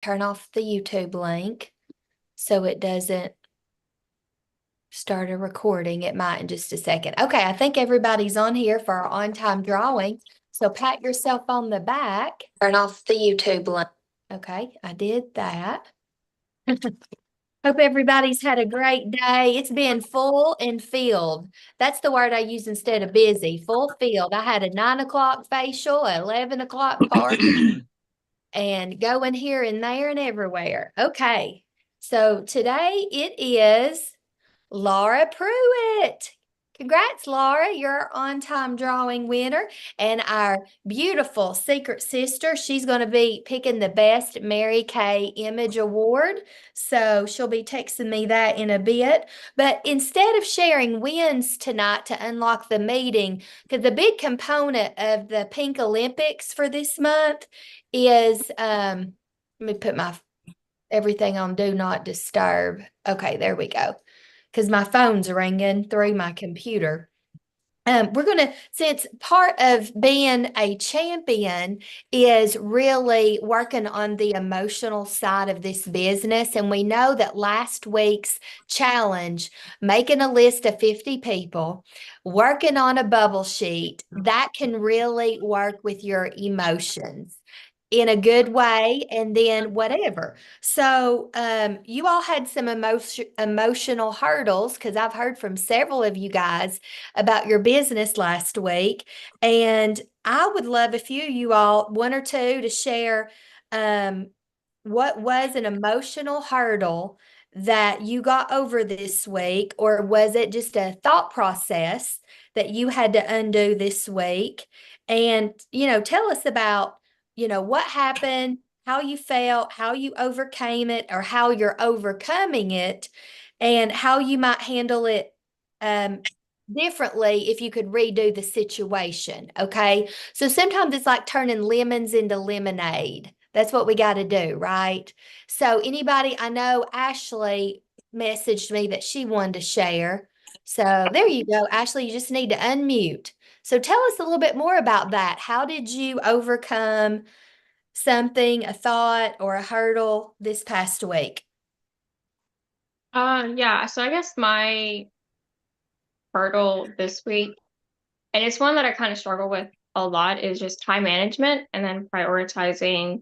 turn off the YouTube link so it doesn't start a recording. It might in just a second. Okay, I think everybody's on here for our on-time drawing. So pat yourself on the back. Turn off the YouTube link. Okay, I did that. Hope everybody's had a great day. It's been full and filled. That's the word I use instead of busy. Full filled. I had a 9 o'clock facial, 11 o'clock party, and going here and there and everywhere. Okay, so today it is Laura Pruitt. Congrats, Laura. You're our on-time drawing winner. And our beautiful secret sister, she's going to be picking the best Mary Kay Image Award. So she'll be texting me that in a bit. But instead of sharing wins tonight to unlock the meeting, because the big component of the Pink Olympics for this month is, let me put my everything on Do Not Disturb. Okay, there we go, because my phone's ringing through my computer. We're going to, since part of being a champion is really working on the emotional side of this business. And we know that last week's challenge, making a list of 50 people, working on a bubble sheet, that can really work with your emotions in a good way, and then whatever. So you all had some emotional hurdles, because I've heard from several of you guys about your business last week. And I would love a few of you all, one or two, to share what was an emotional hurdle that you got over this week, or was it just a thought process that you had to undo this week? And, tell us about what happened, how you felt, how you overcame it, or how you're overcoming it, and how you might handle it differently if you could redo the situation. Okay. So sometimes it's like turning lemons into lemonade. That's what we got to do, right? So, anybody, I know Ashley messaged me that she wanted to share. So, there you go. Ashley, you just need to unmute. So tell us a little bit more about that. How did you overcome something, a thought, or a hurdle this past week? Yeah, so I guess my hurdle this week, and it's one that I kind of struggle with a lot, is just time management and then prioritizing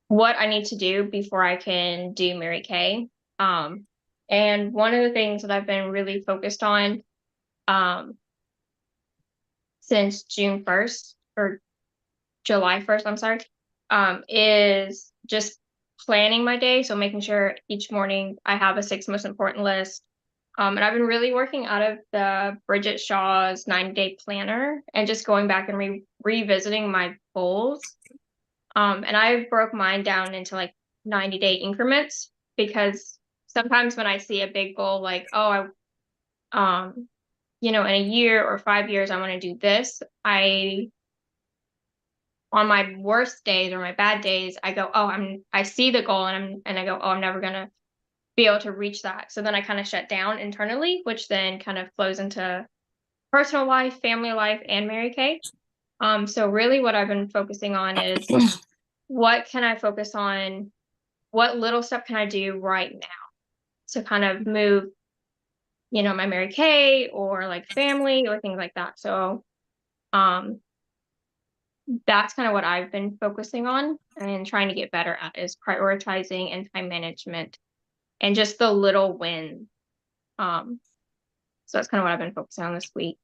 what I need to do before I can do Mary Kay. Um, and one of the things that I've been really focused on um, since June 1st or July 1st, I'm sorry, is just planning my day. So making sure each morning I have a six most important list. And I've been really working out of the Bridget Shaw's 90-day planner and just going back and revisiting my goals. And I broke mine down into like 90-day increments, because sometimes when I see a big goal, like, oh, in a year or 5 years, I want to do this, on my worst days or my bad days, I go, oh, I see the goal, and I go, oh, I'm never gonna be able to reach that. So then I kind of shut down internally, which then kind of flows into personal life, family life, and Mary Kay. So really what I've been focusing on is what can I focus on? What little step can I do right now to kind of move, my Mary Kay or like family or things like that. So um that's kind of what I've been focusing on and trying to get better at, is prioritizing and time management and just the little wins. Um, so that's kind of what I've been focusing on this week.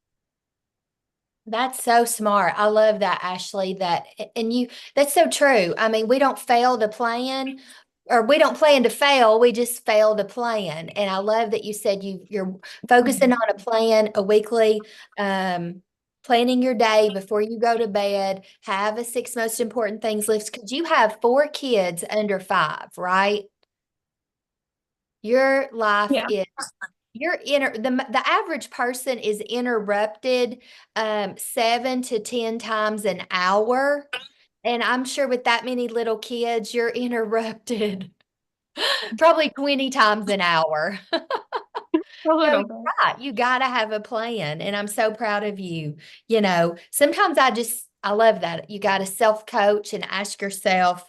That's so smart. I love that, Ashley. That's so true. I mean, we don't fail to plan, or we don't plan to fail. We just fail to plan. And I love that you said you're focusing on a plan, a weekly, planning your day before you go to bed, have a six most important things list, because you have four kids under five, right? Your life Yeah. is the average person is interrupted 7 to 10 times an hour. And I'm sure with that many little kids, you're interrupted probably 20 times an hour. A So little you're bit. right. You got to have a plan. And I'm so proud of you. Sometimes I love that. You got to self coach and ask yourself,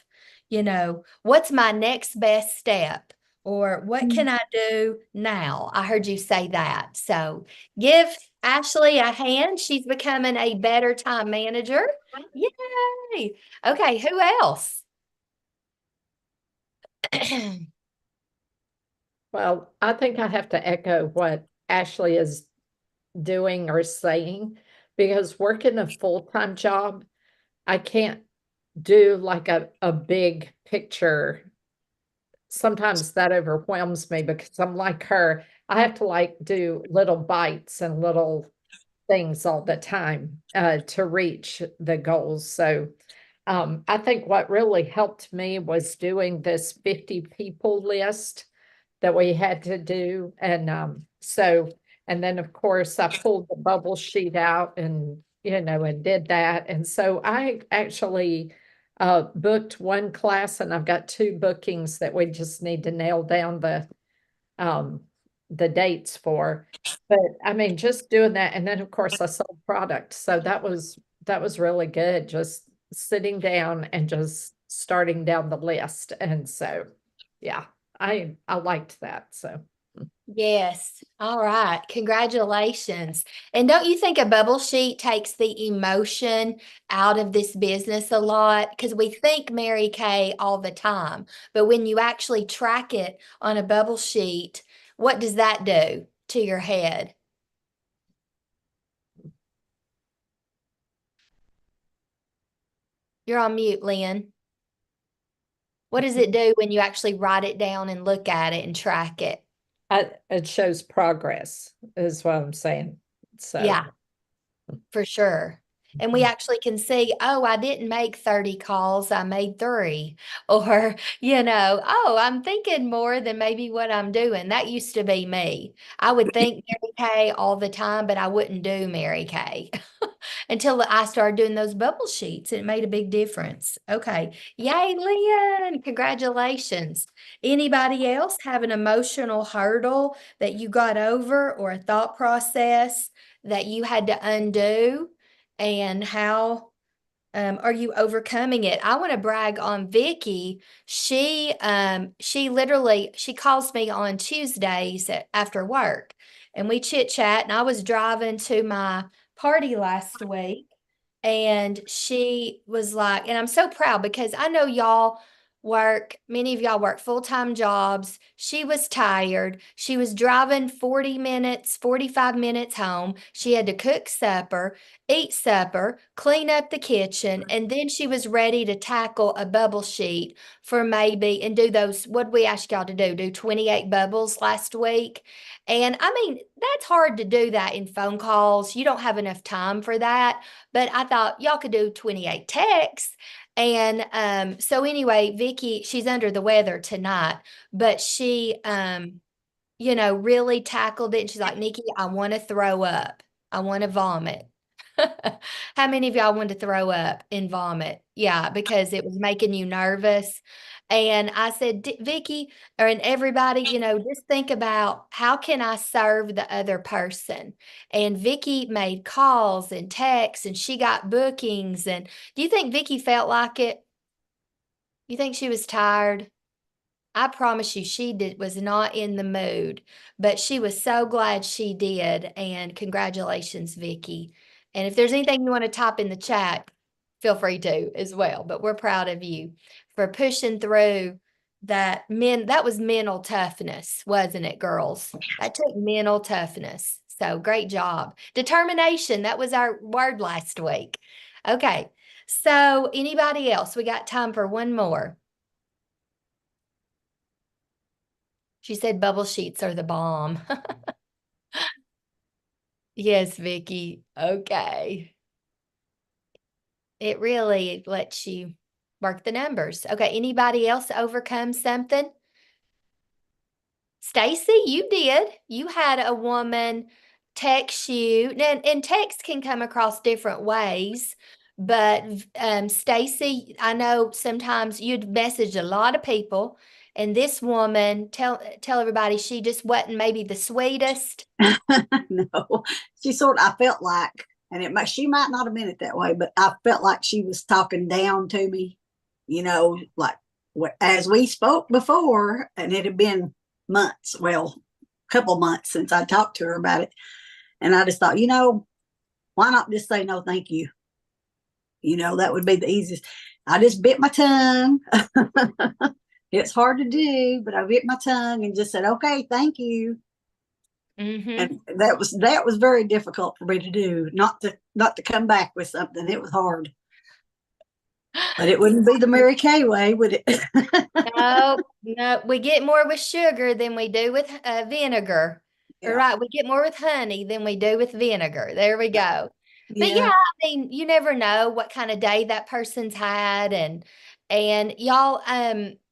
what's my next best step? Or what can I do now? I heard you say that. So give Ashley a hand. She's becoming a better time manager. Yay. Okay, who else? Well, I think I have to echo what Ashley is doing or saying, because working a full-time job, I can't do like a big picture. Sometimes that overwhelms me because I'm like her. I have to like do little bites and little things all the time to reach the goals. So I think what really helped me was doing this 50 people list that we had to do. And and then of course I pulled the bubble sheet out and, and did that. And so I actually booked one class, and I've got two bookings that we just need to nail down the dates for. But I mean, just doing that. And then of course I sold product. So that was really good. Just sitting down and just starting down the list. And so, yeah, I liked that. So Yes. All right. Congratulations. And don't you think a bubble sheet takes the emotion out of this business a lot? Because we think Mary Kay all the time, but when you actually track it on a bubble sheet, what does that do to your head? You're on mute, Lynn. What does it do when you actually write it down and look at it and track it? it shows progress, is what I'm saying. So Yeah, for sure. And we actually can see, oh, I didn't make 30 calls, I made 3. Or, oh, I'm thinking more than maybe what I'm doing. That used to be me. I would think Mary Kay all the time, but I wouldn't do Mary Kay until I started doing those bubble sheets. It made a big difference. Okay. Yay, Lynn. Congratulations. Anybody else have an emotional hurdle that you got over, or a thought process that you had to undo? And how are you overcoming it? I want to brag on Vicky. She literally, she calls me on Tuesdays after work, and we chit chat. And I was driving to my party last week, and she was like, and I'm so proud because I know many of y'all work full-time jobs. She was tired. She was driving 40 minutes, 45 minutes home. She had to cook supper, eat supper, clean up the kitchen, and then she was ready to tackle a bubble sheet for maybe and do those. What we asked y'all to do 28 bubbles last week. And I mean, that's hard to do that in phone calls. You don't have enough time for that. But I thought y'all could do 28 texts. And so anyway, Vicky, she's under the weather tonight, but she really tackled it. And she's like, Nikki, I want to throw up. I want to vomit. How many of y'all want to throw up and vomit? Yeah, because it was making you nervous. And I said, Vicky, and everybody, just think about, how can I serve the other person? And Vicky made calls and texts, and she got bookings. And do you think Vicky felt like it? You think she was tired? I promise you, was not in the mood, but she was so glad she did. And congratulations, Vicky. And if there's anything you want to type in the chat, feel free to as well. But we're proud of you for pushing through that. That was mental toughness, wasn't it, girls? That took mental toughness. So great job. Determination, that was our word last week. Okay. So anybody else? We got time for one more. She said bubble sheets are the bomb. Yes, Vicky. Okay. It really lets you work the numbers. Okay, anybody else overcome something? Stacy, you did. You had a woman text you, and text can come across different ways. But Stacy, I know sometimes you'd message a lot of people, and this woman, tell everybody, she just wasn't maybe the sweetest. No, I felt like, and she might not have meant it that way, but I felt like she was talking down to me, like as we spoke before, and it had been months, well, a couple months since I talked to her about it. And I just thought, why not just say no, thank you? That would be the easiest. I just bit my tongue. It's hard to do, but I bit my tongue and just said, okay, thank you. Mhm. And that was very difficult for me to do, not to come back with something. It was hard. But it wouldn't be the Mary Kay way, would it? No, no, we get more with sugar than we do with vinegar. Yeah. Right, we get more with honey than we do with vinegar. There we go. But yeah, Yeah. I mean, you never know what kind of day that person's had, and y'all,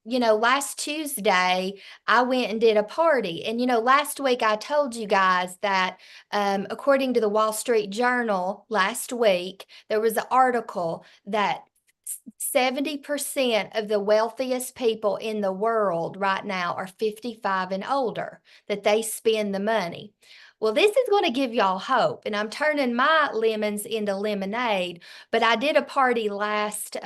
last Tuesday I went and did a party, and last week I told you guys that according to the Wall Street Journal last week, there was an article that 70% of the wealthiest people in the world right now are 55 and older, that they spend the money. Well, this is going to give y'all hope, and I'm turning my lemons into lemonade. But I did a party last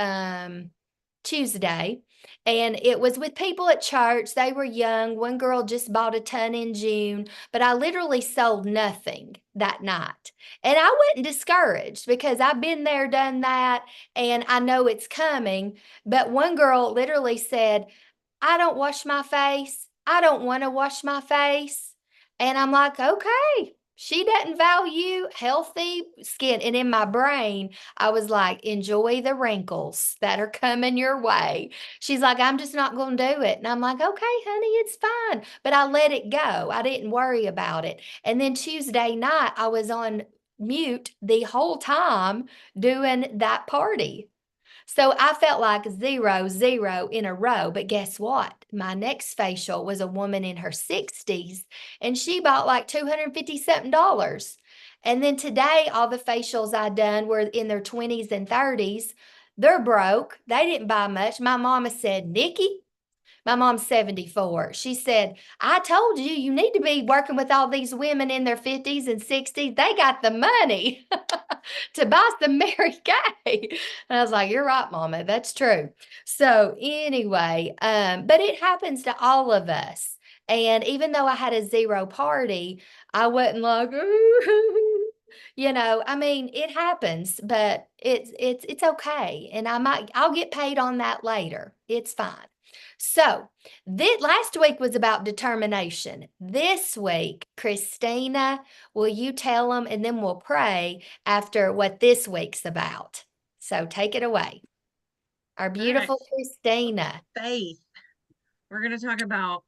Tuesday, and it was with people at church. They were young. One girl just bought a ton in June, but I literally sold nothing that night. And I wasn't discouraged because I've been there, done that, and I know it's coming. But one girl literally said, I don't wash my face. I don't want to wash my face. And I'm like, okay, she doesn't value healthy skin. And in my brain, I was like, enjoy the wrinkles that are coming your way. She's like, I'm just not going to do it. And I'm like, okay, honey, it's fine. But I let it go. I didn't worry about it. And then Tuesday night, I was on mute the whole time doing that party. So I felt like 0, 0 in a row. But guess what? My next facial was a woman in her 60s, and she bought like $250 something. And then today, all the facials I done were in their 20s and 30s. They're broke. They didn't buy much. My mama said, Nikki, my mom's 74. She said, I told you, you need to be working with all these women in their 50s and 60s. They got the money to buy some Mary Kay. And I was like, you're right, Mama. That's true. So anyway, but it happens to all of us. And even though I had a 0 party, I wasn't like, ooh. I mean, it happens, but it's okay. And I'll get paid on that later. It's fine. So, last week was about determination. This week, Christina, will you tell them, and then we'll pray after what this week's about. So take it away. Our beautiful Christina. Faith. We're going to talk about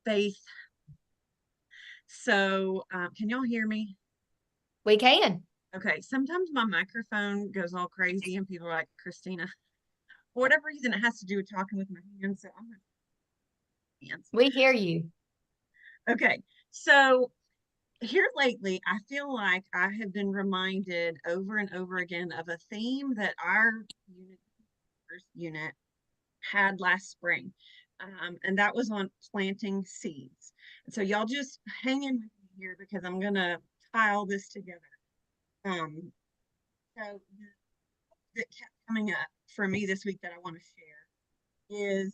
faith. So, can y'all hear me? We can. Okay. Sometimes my microphone goes all crazy and people are like, Christina, for whatever reason, it has to do with talking with my hands. So I'm going to hands. We hear you. Okay. So here lately, I feel like I have been reminded over and over again of a theme that our unit had last spring. And that was on planting seeds. And so y'all just hang in with me here because I'm going to tie all this together. So that kept coming up for me this week that I want to share is.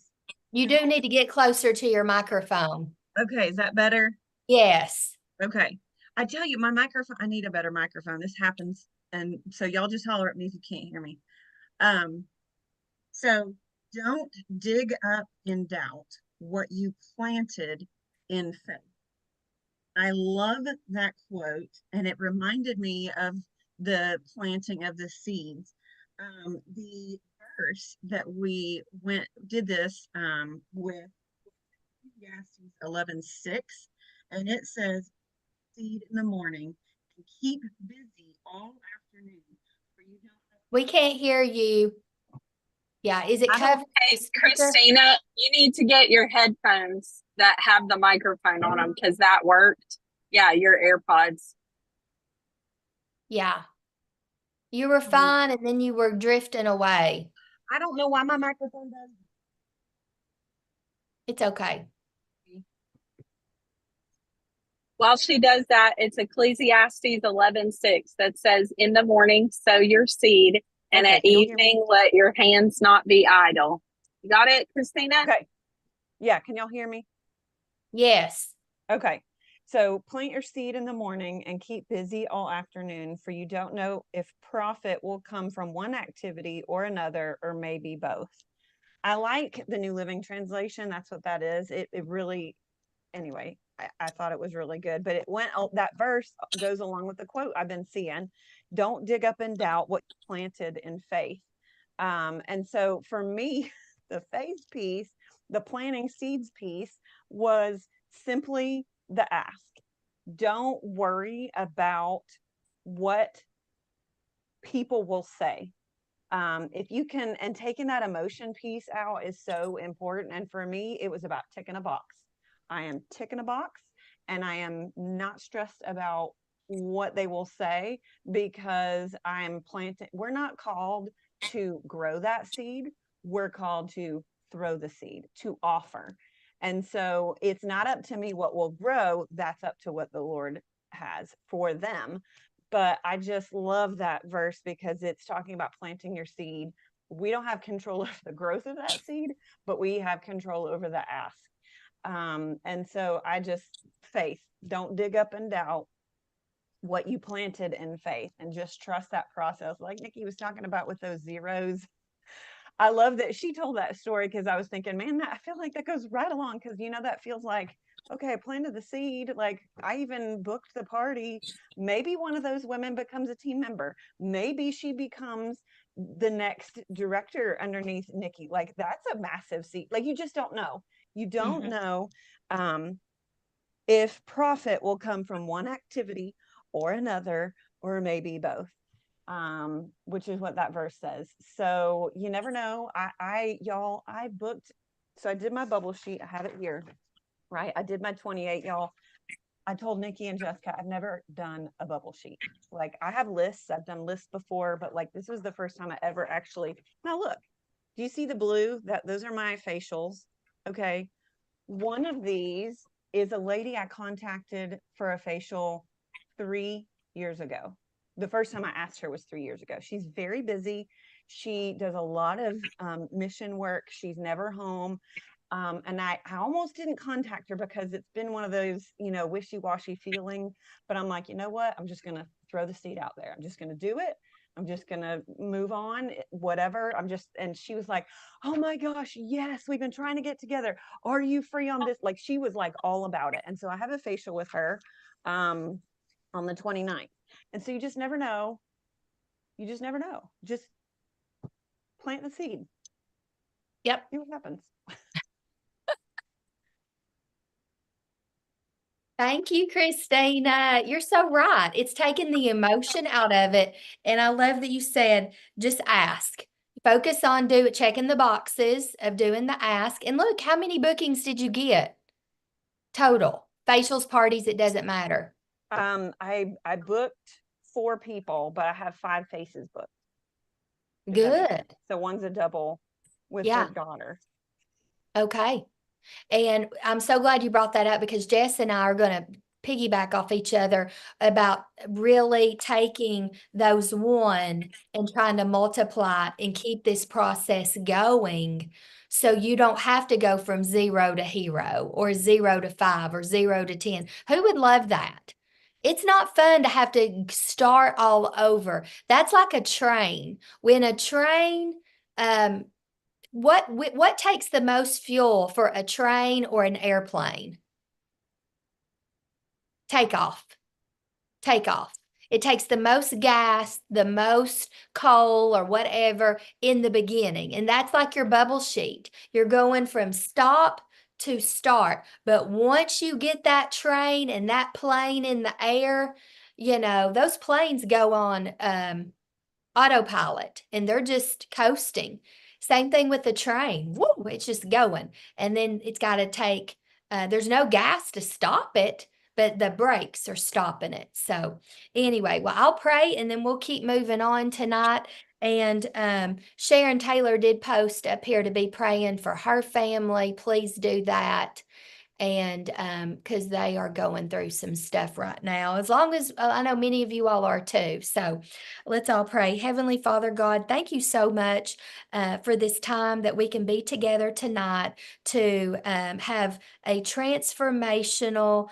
You do need to get closer to your microphone. Okay. Is that better? Yes. Okay. I tell you, my microphone, I need a better microphone. This happens. And so y'all just holler at me if you can't hear me. So don't dig up in doubt what you planted in faith. I love that quote, and it reminded me of the planting of the seeds. The verse that we did this with Ecclesiastes 11:6, and it says, "Seed in the morning and keep busy all afternoon, for you don't know." We can't hear you. Yeah, is it covered? Hey, Christina, you need to get your headphones that have the microphone on them because that worked. Yeah, your AirPods. Yeah. You were fine, and then you were drifting away. I don't know why my microphone does. It's okay. While she does that, it's Ecclesiastes 11:6 that says, "In the morning sow your seed, and Okay, at can you hear me? evening let your hands not be idle." You got it, Christina? Okay. Yeah, can y'all hear me? Yes. Okay. So plant your seed in the morning and keep busy all afternoon, for you don't know if profit will come from one activity or another, or maybe both. I like the New Living Translation. That's what that is. It really, anyway, I thought it was really good, but that verse goes along with the quote I've been seeing. Don't dig up and doubt what you planted in faith. And so for me, the faith piece, the planting seeds piece was simply the ask. Don't worry about what people will say. If you can, and taking that emotion piece out is so important. And for me, it was about ticking a box. I am ticking a box, and I am not stressed about what they will say, because I am planting. We're not called to grow that seed. We're called to throw the seed, to offer. And so it's not up to me what will grow. That's up to what the Lord has for them. But I just love that verse because it's talking about planting your seed. We don't have control over the growth of that seed, but we have control over the ask. And so faith, don't dig up and doubt what you planted in faith, and just trust that process. Like Nikki was talking about with those zeros. I love that she told that story, because I was thinking, man, I feel like that goes right along, because that feels like, okay, I planted the seed. Like, I even booked the party. Maybe one of those women becomes a team member. Maybe she becomes the next director underneath Nikki. Like, that's a massive seed. Like, you just don't know. You don't know if profit will come from one activity or another, or maybe both. Which is what that verse says. So you never know. I booked, so I did my bubble sheet. I have it here, right? I did my 28, y'all. I told Nikki and Jessica, I've never done a bubble sheet. Like, I have lists. I've done lists before, but like, this was the first time I ever actually, now look, do you see the blue? Those are my facials. Okay. One of these is a lady I contacted for a facial 3 years ago. The first time I asked her was 3 years ago. She's very busy. She does a lot of mission work. She's never home. And I almost didn't contact her, because it's been one of those, wishy-washy feeling. But I'm like, you know what? I'm just going to throw the seed out there. I'm just going to do it. I'm just going to move on, whatever. And she was like, oh my gosh, yes, we've been trying to get together. Are you free on this? Like, she was like all about it. And so I have a facial with her on the 29th. And so you just never know. You just never know. Just plant the seed. Yep. See what happens. Thank you, Christina. You're so right. It's taking the emotion out of it. And I love that you said, just ask. Focus on checking the boxes of doing the ask. And look, how many bookings did you get? Total. Facials, parties, it doesn't matter. I booked 4 people, but I have 5 faces booked. Good. So one's a double with her daughter. Okay. And I'm so glad you brought that up, because Jess and I are going to piggyback off each other about really taking those one and trying to multiply and keep this process going, so you don't have to go from 0 to hero, or 0 to 5, or 0 to 10. Who would love that? It's not fun to have to start all over. That's like a train. When a train, what takes the most fuel for a train or an airplane? Takeoff. It takes the most gas, the most coal or whatever in the beginning. And that's like your bubble sheet. You're going from stop to start. But once you get that train and that plane in the air, those planes go on autopilot, and they're just coasting. Same thing with the train. Woo, it's just going. And then it's got to take, there's no gas to stop it, but the brakes are stopping it. So anyway, well, I'll pray, and then we'll keep moving on tonight. And Sharon Taylor did post up here to be praying for her family. Please do that. and because they are going through some stuff right now, as long as I know many of you all are too. So let's all pray. Heavenly Father God, thank you so much for this time that we can be together tonight to have a transformational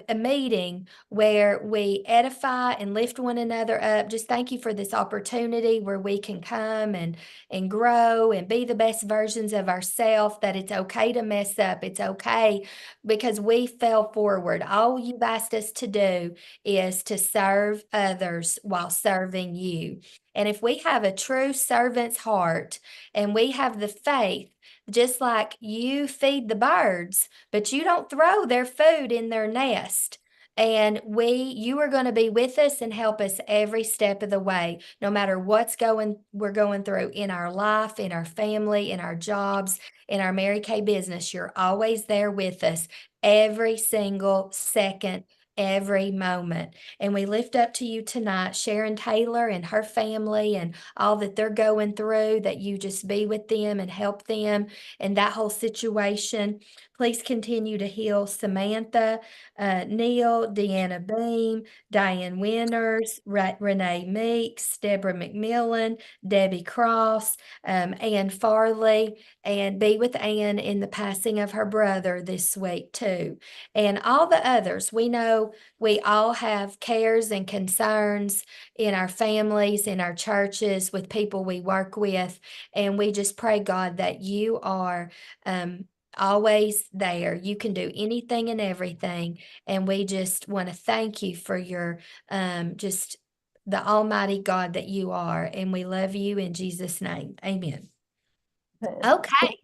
a meeting where we edify and lift one another up. Just thank you for this opportunity where we can come and grow and be the best versions of ourselves, that it's okay to mess up. It's okay because we fell forward. All you've asked us to do is to serve others while serving you. And if we have a true servant's heart and we have the faith, just like you feed the birds, but you don't throw their food in their nest. And you are going to be with us and help us every step of the way, no matter we're going through in our life, in our family, in our jobs, in our Mary Kay business. You're always there with us every single second, every moment. And we lift up to you tonight, Sharon Taylor and her family and all that they're going through, that you just be with them and help them in that whole situation. Please continue to heal Samantha, Neil, Deanna Beam, Diane Winters, Renee Meeks, Deborah McMillan, Debbie Cross, Ann Farley, and be with Ann in the passing of her brother this week too. And all the others. We know we all have cares and concerns in our families, in our churches, with people we work with. And we just pray, God, that you are always there. You can do anything and everything. And we just want to thank you for your just the Almighty God that you are. And we love you in Jesus' name. Amen. Okay.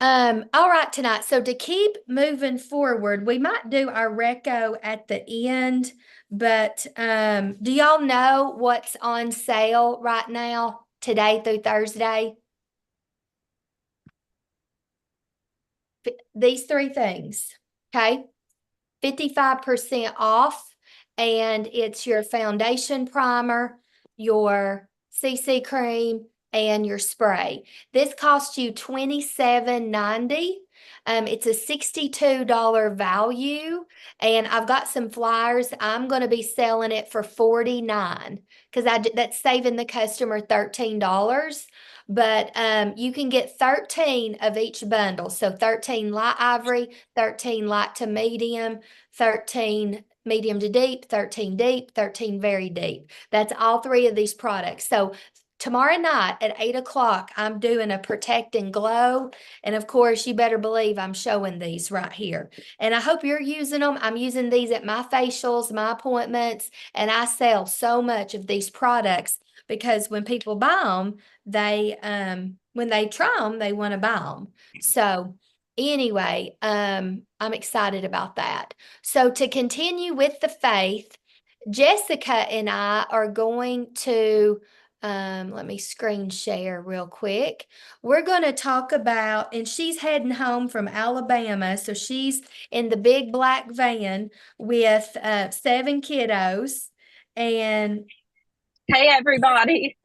All right, tonight. So to keep moving forward, we might do our reco at the end, but do y'all know what's on sale right now, today through Thursday? These three things, okay? 55% off, and it's your foundation primer, your CC cream, and your spray. This costs you $27.90. It's a $62 value, and I've got some flyers. I'm going to be selling it for $49 because that's saving the customer $13. But you can get 13 of each bundle. So 13 light ivory, 13 light to medium, 13 medium to deep, 13 deep, 13 very deep. That's all three of these products. So tomorrow night at 8 o'clock, I'm doing a Protect and Glow. And of course, you better believe I'm showing these right here. And I hope you're using them. I'm using these at my facials, my appointments, and I sell so much of these products because when people buy them, when they try them, they want to buy them. So anyway, I'm excited about that. So to continue with the faith, Jessica and I are going to let me screen share real quick. We're going to talk about, and she's heading home from Alabama. So she's in the big black van with 7 kiddos. And Hey, everybody.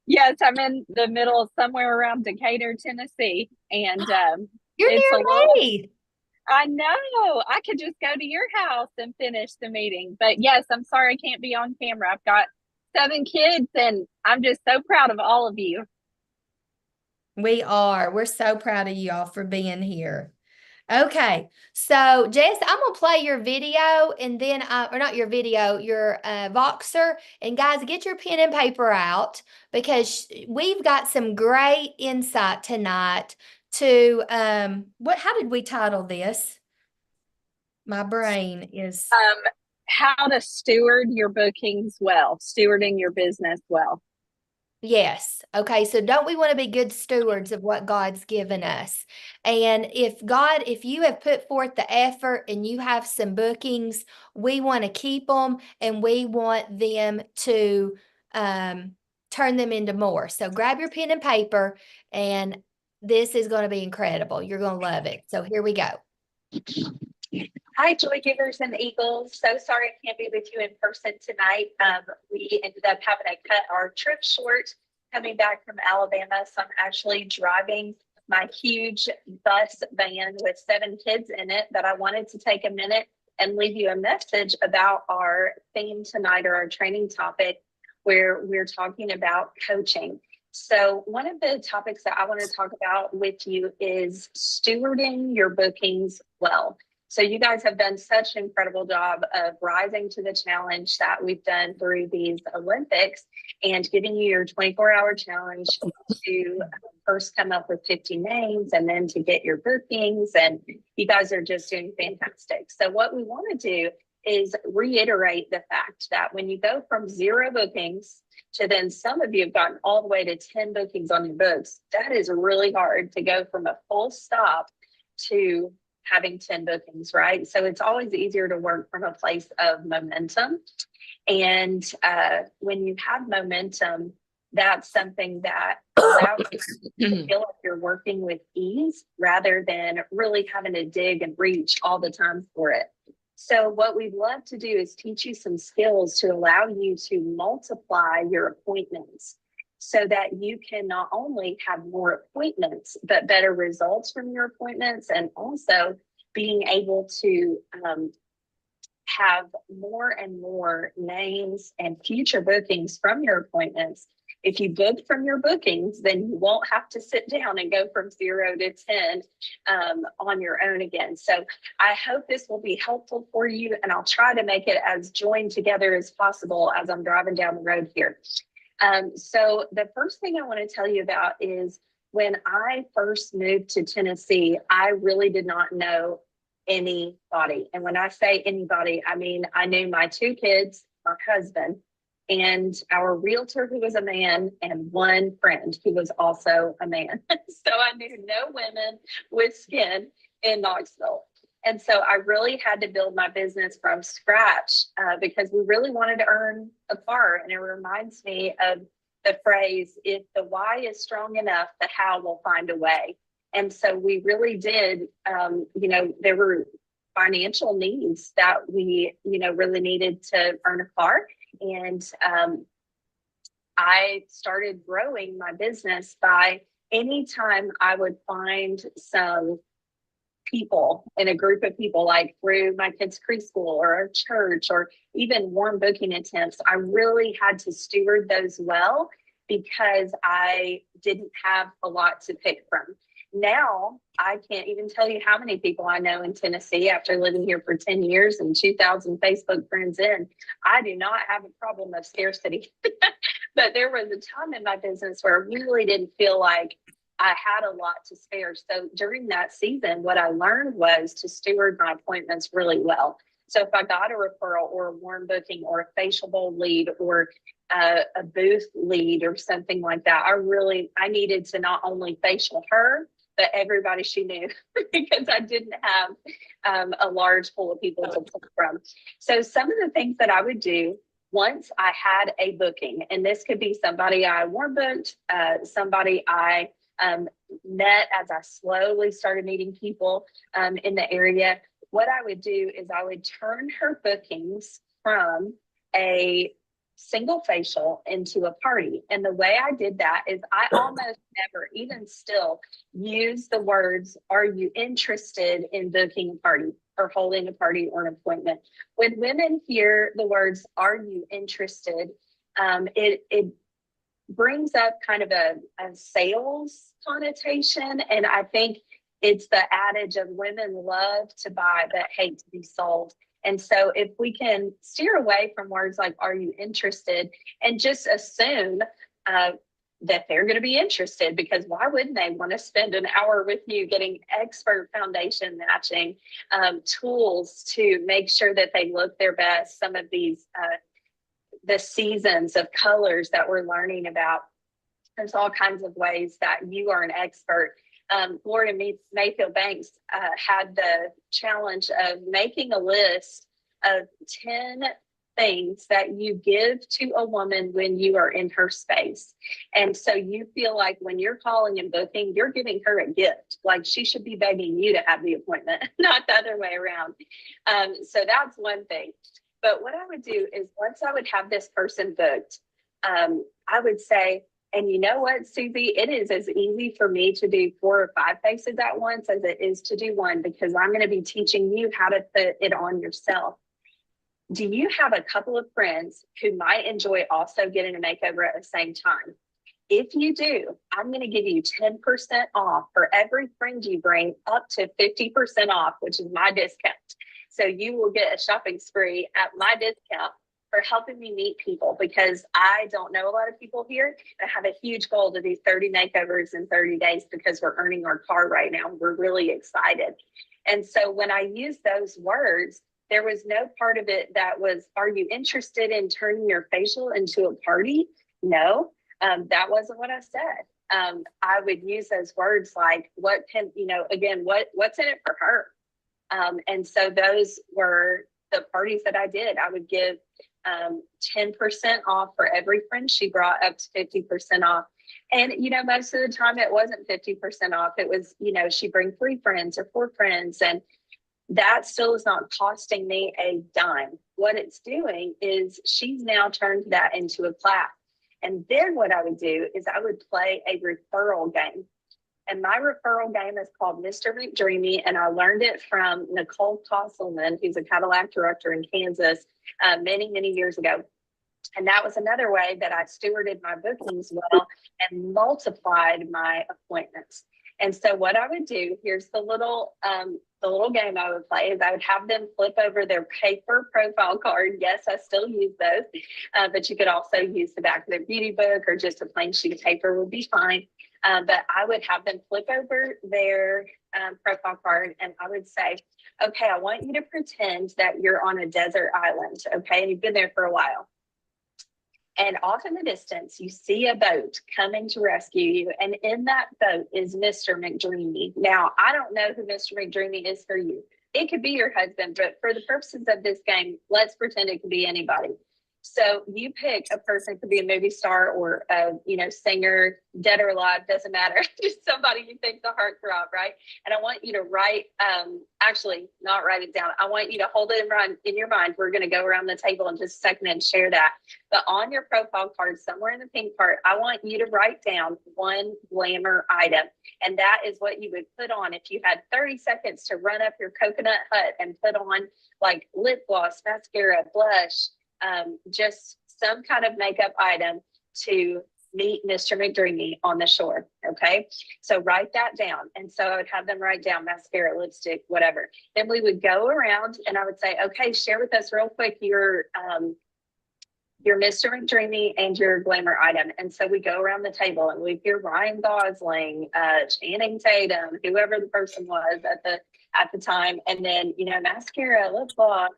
Yes, I'm in the middle, somewhere around Decatur, Tennessee. And you're it's near a little, me. I know. I could just go to your house and finish the meeting. But yes, I'm sorry I can't be on camera. I've got 7 kids, and I'm just so proud of all of you. We are. We're so proud of you all for being here. Okay, so Jess, I'm gonna play your video and then, or not your video, your Voxer. And guys, get your pen and paper out because we've got some great insight tonight to how did we title this? My brain is How to steward your bookings well, stewarding your business well. Yes. Okay. So don't we want to be good stewards of what God's given us? And if you have put forth the effort and you have some bookings, we want to keep them and we want them to turn them into more. So grab your pen and paper, and this is going to be incredible. You're going to love it. So here we go. Hi, Joy Givers and Eagles. So sorry I can't be with you in person tonight. We ended up having to cut our trip short coming back from Alabama. So I'm actually driving my huge bus van with 7 kids in it, that I wanted to take a minute and leave you a message about our theme tonight, or our training topic, where we're talking about coaching. So one of the topics that I want to talk about with you is stewarding your bookings well. So you guys have done such an incredible job of rising to the challenge that we've done through these Olympics, and giving you your 24-hour challenge to first come up with 50 names and then to get your bookings. And you guys are just doing fantastic. So what we want to do is reiterate the fact that when you go from 0 bookings to then some of you have gotten all the way to 10 bookings on your books, that is really hard to go from a full stop to having 10 bookings, right? So it's always easier to work from a place of momentum. And when you have momentum, that's something that allows you to feel like you're working with ease rather than really having to dig and reach all the time for it. So what we'd love to do is teach you some skills to allow you to multiply your appointments, so that you can not only have more appointments, but better results from your appointments, and also being able to have more and more names and future bookings from your appointments. If you book from your bookings, then you won't have to sit down and go from 0 to 10 on your own again. So I hope this will be helpful for you, and I'll try to make it as joined together as possible as I'm driving down the road here. So the first thing I want to tell you about is, when I first moved to Tennessee, I really did not know anybody. And when I say anybody, I mean, I knew my 2 kids, my husband, and our realtor, who was a man, and 1 friend who was also a man. So I knew no women with skin in Knoxville. And so I really had to build my business from scratch because we really wanted to earn a car. And it reminds me of the phrase, if the why is strong enough, the how will find a way. And so we really did, there were financial needs that we, really needed to earn a car. And I started growing my business by, anytime I would find some people in a group of people, like through my kids' preschool or a church or even warm booking attempts, I really had to steward those well, because I didn't have a lot to pick from. Now, I can't even tell you how many people I know in Tennessee after living here for 10 years and 2,000 Facebook friends in. I do not have a problem of scarcity. But there was a time in my business where I really didn't feel like I had a lot to spare. So during that season, what I learned was to steward my appointments really well. So if I got a referral or a warm booking or a facial bowl lead or a booth lead or something like that, I needed to not only facial her, but everybody she knew, because I didn't have a large pool of people to pick from. So some of the things that I would do once I had a booking, and this could be somebody I warm booked, somebody I met as I slowly started meeting people in the area. What I would do is I would turn her bookings from a single facial into a party. And the way I did that is I almost never, even still, use the words, "Are you interested in booking a party or holding a party or an appointment?" When women hear the words, "Are you interested?" It brings up kind of a sales connotation. And I think it's the adage of women love to buy but hate to be sold. And so if we can steer away from words like, "Are you interested?" and just assume that they're going to be interested, because why wouldn't they want to spend an hour with you getting expert foundation matching tools to make sure that they look their best? Some of these, the seasons of colors that we're learning about, there's all kinds of ways that you are an expert. Gloria Mayfield Banks had the challenge of making a list of 10 things that you give to a woman when you are in her space. And so you feel like when you're calling and booking, you're giving her a gift. Like she should be begging you to have the appointment, not the other way around. So that's one thing. But what I would do is, once I would have this person booked, I would say, And you know what, Susie? It is as easy for me to do 4 or 5 faces at once as it is to do one, because I'm going to be teaching you how to put it on yourself. Do you have a couple of friends who might enjoy also getting a makeover at the same time? If you do, I'm going to give you 10% off for every friend you bring, up to 50% off, which is my discount. So you will get a shopping spree at my discount for helping me meet people, because I don't know a lot of people here that have a huge goal to do 30 makeovers in 30 days, because we're earning our car right now. We're really excited. And so when I use those words, there was no part of it that was, are you interested in turning your facial into a party? No, that wasn't what I said. I would use those words like, what can, again, what's in it for her? And so those were the parties that I did. I would give 10% off for every friend she brought, up to 50% off. And, most of the time it wasn't 50% off. It was, she'd bring 3 friends or 4 friends, and that still is not costing me a dime. What it's doing is she's now turned that into a class. And then what I would do is I would play a referral game. And my referral game is called Mr. McDreamy. And I learned it from Nicole Kosselman, who's a Cadillac director in Kansas, many, many years ago. And that was another way that I stewarded my bookings well and multiplied my appointments. And so what I would do, here's the little game I would play, is I would have them flip over their paper profile card. Yes, I still use those, but you could also use the back of their beauty book, or just a plain sheet of paper would be fine. But I would have them flip over their profile card, and I would say, okay, I want you to pretend that you're on a desert island, okay, and you've been there for a while. And off in the distance, you see a boat coming to rescue you. And in that boat is Mr. McDreamy. Now, I don't know who Mr. McDreamy is for you. It could be your husband, but for the purposes of this game, let's pretend it could be anybody. So you pick a person, it could be a movie star or a singer, dead or alive, doesn't matter. Just somebody you think's a heartthrob, right? And I want you to write, actually not write it down. I want you to hold it in your mind. We're going to go around the table in just a second and share that. But on your profile card, somewhere in the pink part, I want you to write down one glamour item. And that is what you would put on if you had 30 seconds to run up your coconut hut and put on like lip gloss, mascara, blush, just some kind of makeup item to meet Mr. McDreamy on the shore. Okay. So write that down. And so I would have them write down mascara, lipstick, whatever. Then we would go around and I would say, okay, share with us real quick your Mr. McDreamy and your glamour item. And so we go around the table and we hear Ryan Gosling, Channing Tatum, whoever the person was at the time. And then, mascara, lip gloss.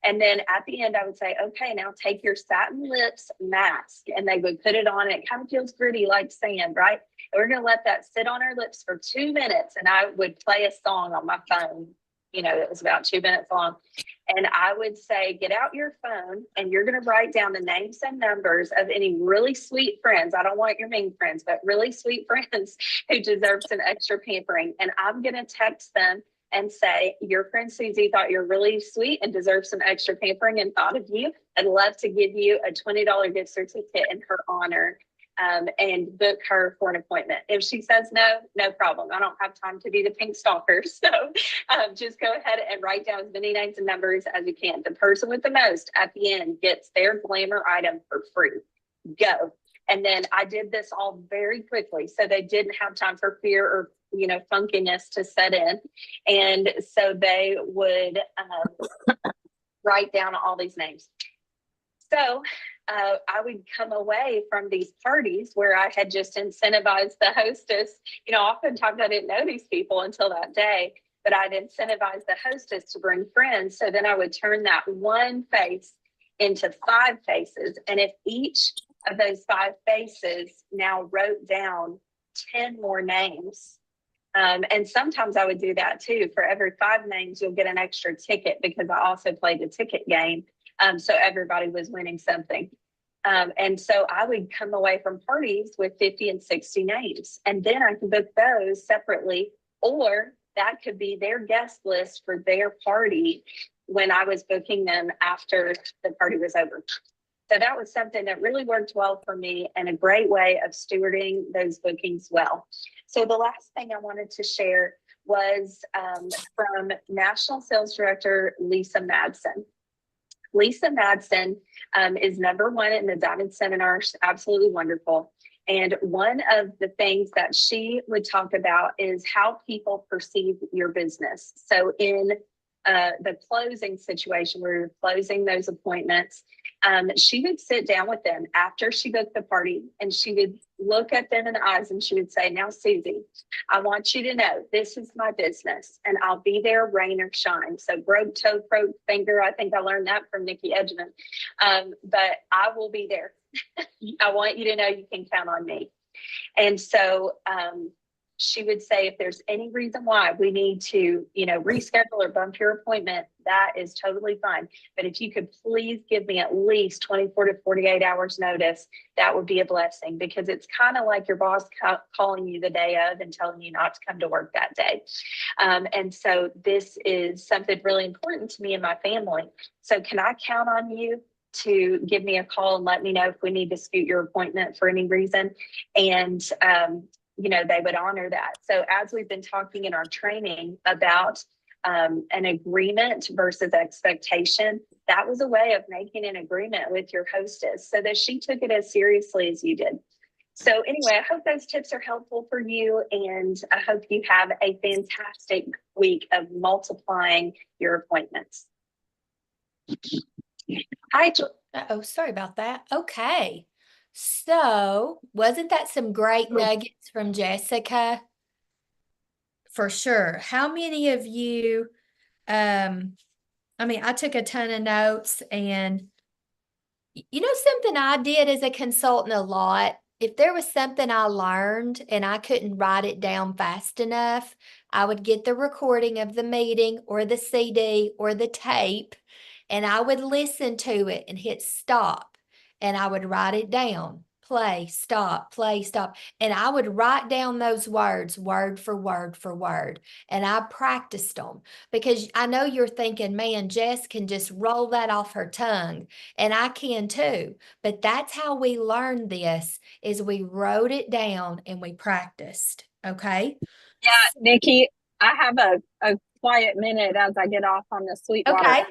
And then at the end, I would say, okay, now take your satin lips mask, and they would put it on. It kind of feels gritty like sand, right? And we're going to let that sit on our lips for 2 minutes. And I would play a song on my phone, that was about 2 minutes long. And I would say, get out your phone and you're going to write down the names and numbers of any really sweet friends. I don't want your mean friends, but really sweet friends who deserve some extra pampering. And I'm going to text them and say, your friend Susie thought you're really sweet and deserves some extra pampering and thought of you. I'd love to give you a $20 gift certificate in her honor, and book her for an appointment. If she says no, no problem. I don't have time to be the pink stalker. So just go ahead and write down as many names and numbers as you can. The person with the most at the end gets their glamour item for free. Go. And then I did this all very quickly, so they didn't have time for fear or funkiness to set in. And so they would write down all these names. So I would come away from these parties where I had just incentivized the hostess. Oftentimes I didn't know these people until that day, but I'd incentivized the hostess to bring friends. So then I would turn that one face into 5 faces. And if each of those 5 faces now wrote down 10 more names, and sometimes I would do that too. For every 5 names, you'll get an extra ticket, because I also played the ticket game. So everybody was winning something. And so I would come away from parties with 50 and 60 names. And then I could book those separately, or that could be their guest list for their party when I was booking them after the party was over. So that was something that really worked well for me and a great way of stewarding those bookings well. So the last thing I wanted to share was from National Sales Director Lisa Madsen. Lisa Madsen is #1 in the Diamond Seminars, absolutely wonderful. And one of the things that she would talk about is how people perceive your business. So in the closing situation where you're closing those appointments, she would sit down with them after she booked the party and she would look at them in the eyes and she would say, now, Susie, I want you to know this is my business and I'll be there rain or shine. So broke toe, broke finger. I think I learned that from Nikki Edgman. But I will be there. I want you to know you can count on me. And so she would say, if there's any reason why we need to, reschedule or bump your appointment, that is totally fine. But if you could please give me at least 24 to 48 hours notice, that would be a blessing, because it's kind of like your boss calling you the day of and telling you not to come to work that day. And so this is something really important to me and my family. So can I count on you to give me a call and let me know if we need to scoot your appointment for any reason? And they would honor that. So as we've been talking in our training about an agreement versus expectation, that was a way of making an agreement with your hostess so that she took it as seriously as you did. So anyway, I hope those tips are helpful for you, and I hope you have a fantastic week of multiplying your appointments. Oh, sorry about that. Okay. So wasn't that some great nuggets from Jessica? For sure. How many of you, I took a ton of notes, and something I did as a consultant a lot, if there was something I learned and I couldn't write it down fast enough, I would get the recording of the meeting or the CD or the tape, and I would listen to it and hit stop, and I would write it down. Play, stop, and I would write down those words word for word for word, and I practiced them, because I know you're thinking, man, Jess can just roll that off her tongue, and I can too, but that's how we learned this, is we wrote it down and we practiced. Okay. Yeah, Nikki, I have a quiet minute as I get off on the Sweetwater. Okay.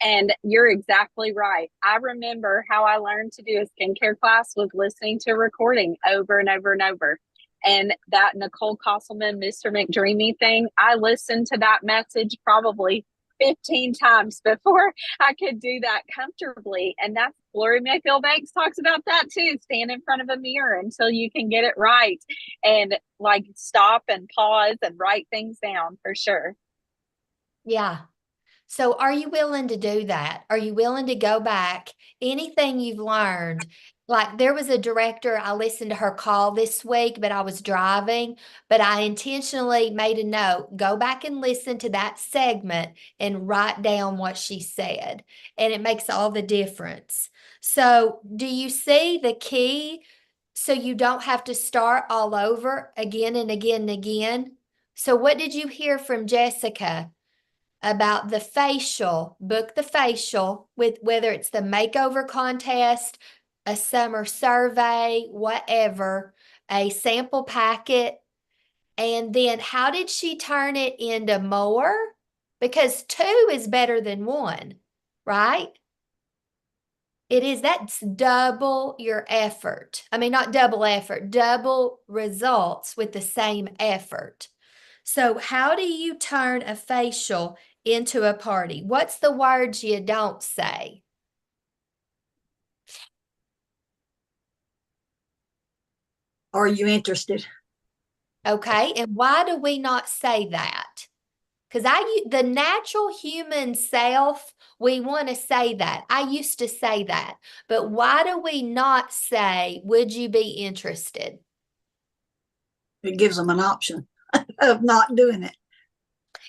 And you're exactly right. I remember how I learned to do a skincare class was listening to a recording over and over and over. And that Nicole Kosselman, Mr. McDreamy thing, I listened to that message probably 15 times before I could do that comfortably. And that's Lori McGill Banks talks about that too. Stand in front of a mirror until you can get it right, and like stop and pause and write things down for sure. Yeah. So are you willing to do that? Are you willing to go back? Anything you've learned? Like, there was a director, I listened to her call this week, but I was driving, but I intentionally made a note, go back and listen to that segment and write down what she said. And it makes all the difference. So do you see the key? So you don't have to start all over again and again and again. So what did you hear from Jessica about the facial? Book the facial, with whether it's the makeover contest, a summer survey, whatever, a sample packet. And then how did she turn it into more? Because 2 is better than 1, right? It is. That's double your effort. I mean, not double effort, double results with the same effort. So how do you turn a facial into a party? What's the words you don't say? Are you interested? Okay, and why do we not say that? Because the natural human self, we want to say that. I used to say that, but why do we not say, would you be interested? It gives them an option of not doing it.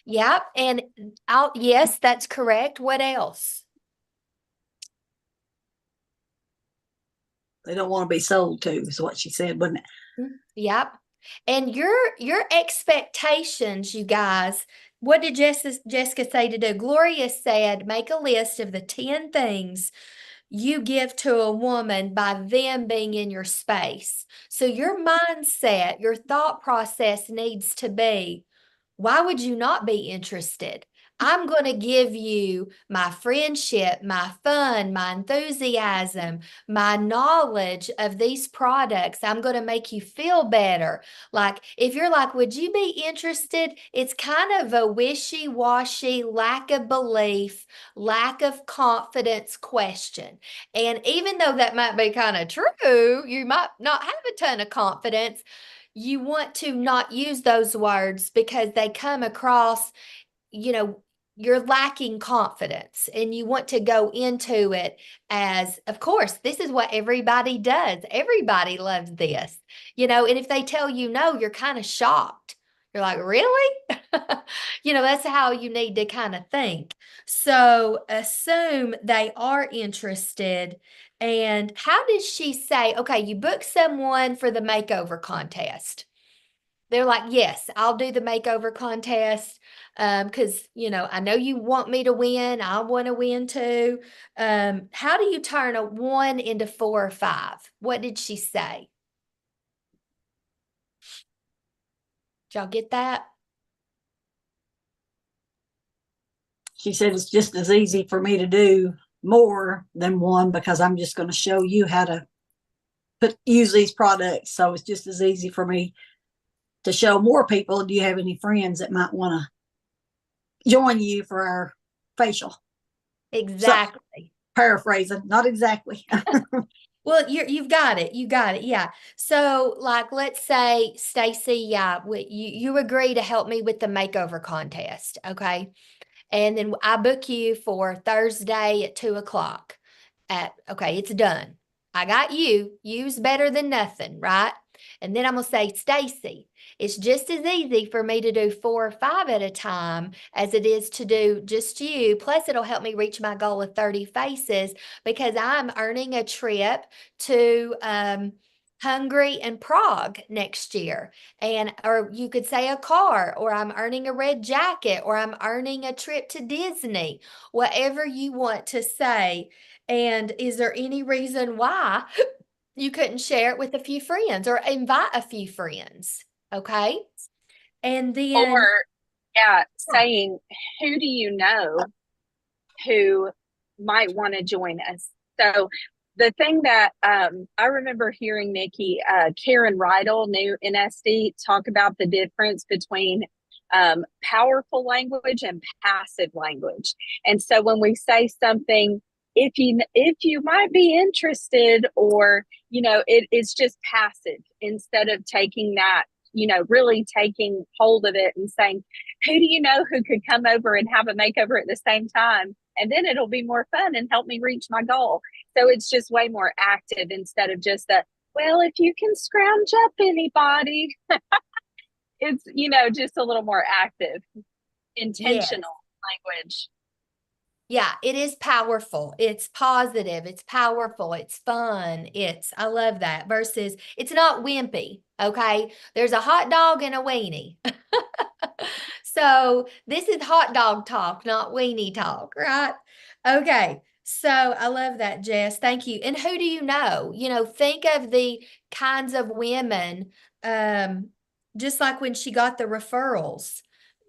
Yep, and yes, that's correct. What else? They don't want to be sold to, is what she said, wasn't it? Yep. And your expectations, you guys, what did Jessica say to do? Gloria said, make a list of the 10 things you give to a woman by them being in your space. So your mindset, your thought process needs to be, why would you not be interested? I'm going to give you my friendship, my fun, my enthusiasm, my knowledge of these products. I'm going to make you feel better. Like, if you're like, would you be interested? It's kind of a wishy-washy, lack of belief, lack of confidence question. And even though that might be kind of true, you might not have a ton of confidence. You want to not use those words because they come across, you're lacking confidence, and you want to go into it as, of course, this is what everybody does. Everybody loves this, and if they tell you no, you're kind of shocked. You're like, really? That's how you need to kind of think. So assume they are interested. And how did she say, okay, you book someone for the makeover contest? They're like, yes, I'll do the makeover contest. Because, I know you want me to win. I want to win too. How do you turn a 1 into 4 or 5? What did she say? Did y'all get that? She said it's just as easy for me to do more than 1 because I'm just going to show you how to use these products. So it's just as easy for me to show more people. Do you have any friends that might want to join you for our facial? Exactly. So, paraphrasing, not exactly. Well, you've got it. You got it. Yeah. So, like, let's say, Stacy, yeah, you agree to help me with the makeover contest, okay? And then I book you for Thursday at 2:00. Okay, it's done. I got you. You's better than nothing, right? And then I'm gonna say, Stacy, it's just as easy for me to do 4 or 5 at a time as it is to do just you. Plus, it'll help me reach my goal of 30 faces because I'm earning a trip to Hungary and Prague next year. Or you could say a car, or I'm earning a red jacket, or I'm earning a trip to Disney, whatever you want to say. And is there any reason why you couldn't share it with a few friends or invite a few friends? Okay. And then, Or, yeah, saying, who do you know who might want to join us? So the thing that I remember hearing Nikki, Karen Rydell, new NSD, talk about the difference between powerful language and passive language. And so when we say something, if you might be interested, or it's just passive, instead of taking that, really taking hold of it and saying, who do you know who could come over and have a makeover at the same time? And then it'll be more fun and help me reach my goal. So it's just way more active instead of just well, if you can scrounge up anybody. It's, just a little more active, intentional language. yeah, it is powerful. It's positive. It's powerful. It's fun. I love that. Versus, it's not wimpy. Okay. There's a hot dog and a weenie. So this is hot dog talk, not weenie talk, right? Okay. So I love that, Jess. Thank you. And who do you know? Think of the kinds of women, just like when she got the referrals.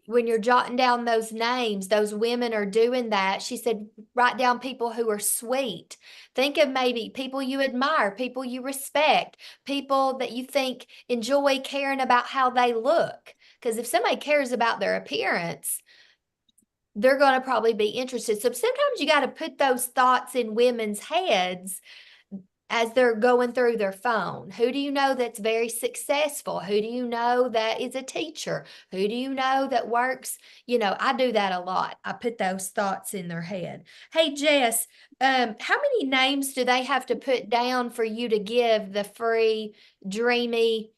When you're jotting down those names, those women are doing that. She said, write down people who are sweet. Think of maybe people you admire, people you respect, people that you think enjoy caring about how they look. Because if somebody cares about their appearance, they're going to probably be interested. So sometimes you got to put those thoughts in women's heads as they're going through their phone. Who do you know that's very successful? Who do you know that is a teacher? Who do you know that works? I do that a lot. I put those thoughts in their head. Hey, Jess, how many names do they have to put down for you to give the free Dreamy,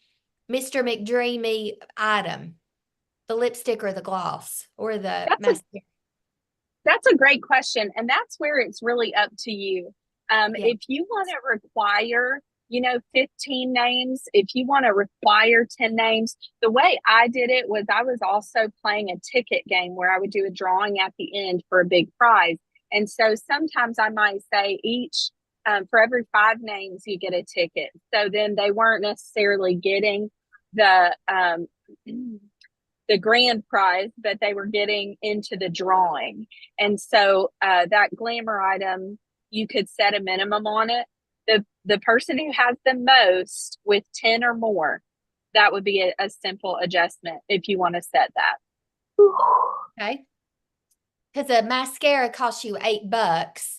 Mr. McDreamy item? The lipstick or the gloss or the mascara? That's a great question. And that's where it's really up to you. If you want to require, 15 names, if you want to require 10 names, the way I did it was I was also playing a ticket game where I would do a drawing at the end for a big prize. And so sometimes I might say each for every 5 names, you get a ticket. So then they weren't necessarily getting the grand prize, but they were getting into the drawing. And so that glamour item, you could set a minimum on it. The person who has the most with 10 or more, that would be a simple adjustment if you want to set that. Okay. Because a mascara costs you $8,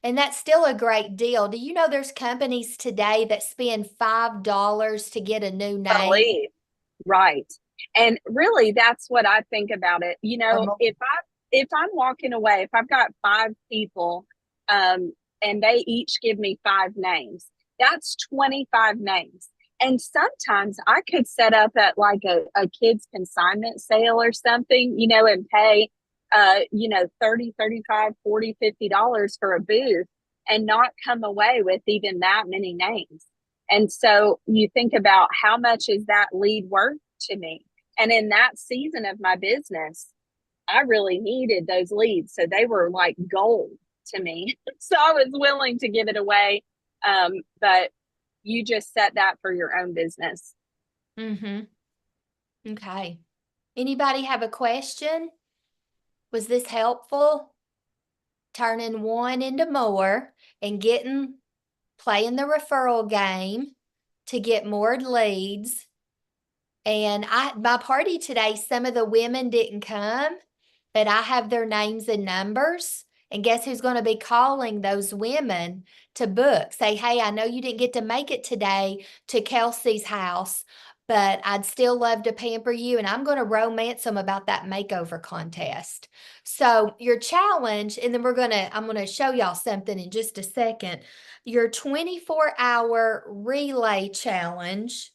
and that's still a great deal. Do you know there's companies today that spend $5 to get a new name? Believe. Right. And really, that's what I think about it. You know, if I'm walking away, if I've got 5 people, and they each give me 5 names, that's 25 names. And sometimes I could set up at like a kid's consignment sale or something, you know, and pay, you know, $30, $35, $40, $50 for a booth and not come away with even that many names. And so you think about how much is that lead worth to me? And in that season of my business, I really needed those leads. So they were like gold to me. So I was willing to give it away. But you just set that for your own business. Mm-hmm. Okay. Anybody have a question? Was this helpful? Turning one into more and playing the referral game to get more leads. And my party today, some of the women didn't come, but I have their names and numbers. And guess who's going to be calling those women to book? Say, hey, I know you didn't get to make it today to Kelsey's house, but I'd still love to pamper you. And I'm going to romance them about that makeover contest. So your challenge, and then I'm going to show y'all something in just a second. Your 24-hour relay challenge.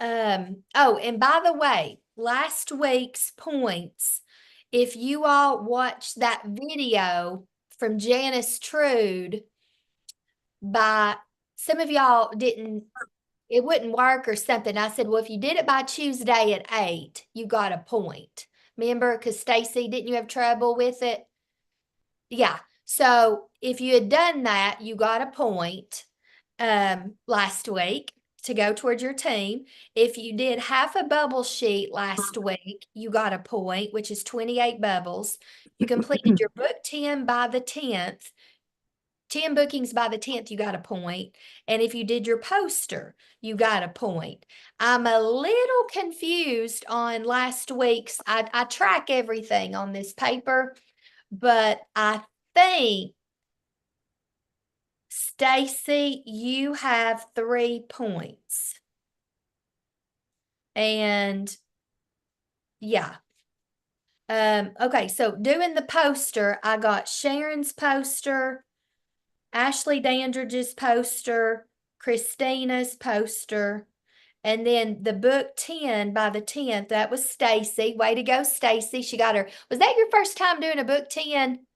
Oh, and by the way, last week's points, if you all watched that video from Janice Trude, some of y'all it wouldn't work or something. I said, well, if you did it by Tuesday at 8, you got a point. Remember, because Stacy, didn't you have trouble with it? Yeah. So if you had done that, you got a point last week to go towards your team. If you did half a bubble sheet last week, you got a point, which is 28 bubbles. You completed your book 10 by the 10th. 10 bookings by the 10th, you got a point. And if you did your poster, you got a point. I'm a little confused on last week's. I track everything on this paper, but I think, Stacy, you have 3 points. And yeah. Okay, so doing the poster, I got Sharon's poster, Ashley Dandridge's poster, Christina's poster, and then the book 10 by the 10th, that was Stacy. Way to go, Stacy. She got her. Was that your first time doing a book 10?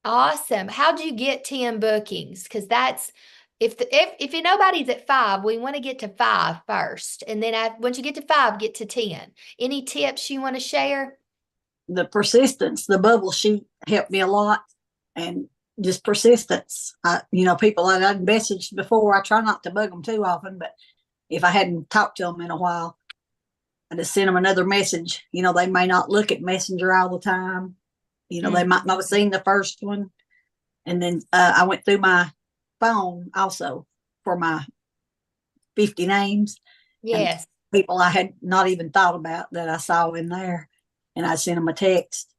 Awesome. How'd you get 10 bookings? Because that's, if nobody's at 5, we want to get to 5 first. And then once you get to 5, get to 10. Any tips you want to share? The persistence, the bubble sheet helped me a lot, and just persistence. People that I'd messaged before, I try not to bug them too often, but if I hadn't talked to them in a while, I just sent them another message. They may not look at Messenger all the time. They might not have seen the first one. And then I went through my phone also for my 50 names. Yes. People I had not even thought about that I saw in there. And I sent them a text.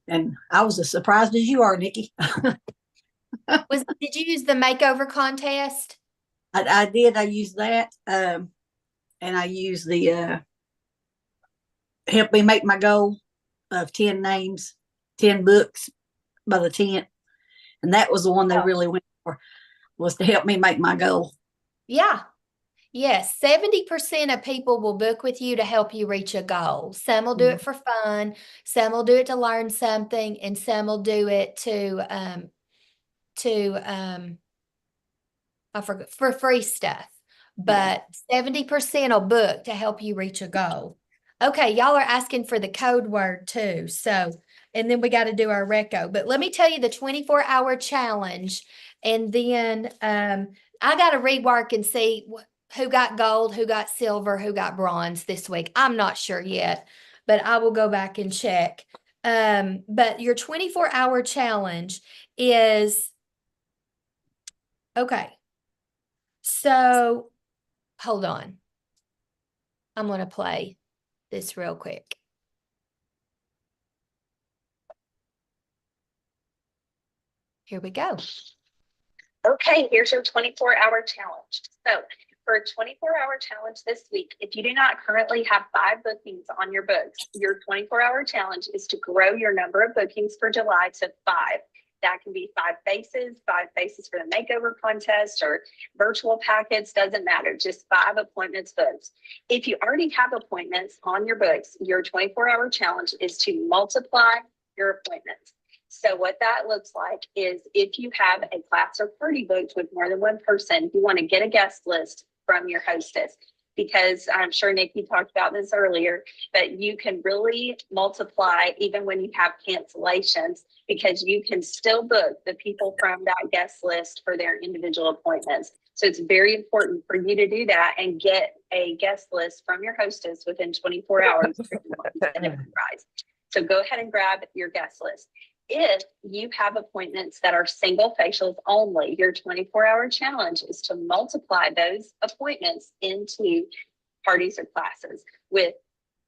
And I was as surprised as you are, Nikki. Did you use the makeover contest? I did. I used that. And I used the help me make my goal of 10 names, 10 books by the 10th. And that was the one they really went for, was to help me make my goal. Yeah. Yes. 70% of people will book with you to help you reach a goal. Some will do it for fun. Some will do it to learn something, and some will do it for free stuff. But 70% will book to help you reach a goal. Okay, y'all are asking for the code word too. So, and then we got to do our reco. But let me tell you the 24-hour challenge. And then, I gotta rework and see who got gold, who got silver, who got bronze this week. I'm not sure yet, but I will go back and check. But your 24-hour challenge is, okay. So, hold on. I'm gonna play this real quick. Here we go. Okay, here's your 24-hour challenge. So for a 24-hour challenge this week, if you do not currently have 5 bookings on your books, your 24-hour challenge is to grow your number of bookings for July to 5. That can be 5 faces for the makeover contest or virtual packets, doesn't matter, just 5 appointments booked. If you already have appointments on your books, your 24-hour challenge is to multiply your appointments. So what that looks like is if you have a class or party booked with more than one person, you want to get a guest list from your hostess, because I'm sure Nikki talked about this earlier, but you can really multiply even when you have cancellations, because you can still book the people from that guest list for their individual appointments. So it's very important for you to do that and get a guest list from your hostess within 24 hours. So go ahead and grab your guest list. If you have appointments that are single facials only, your 24-hour challenge is to multiply those appointments into parties or classes with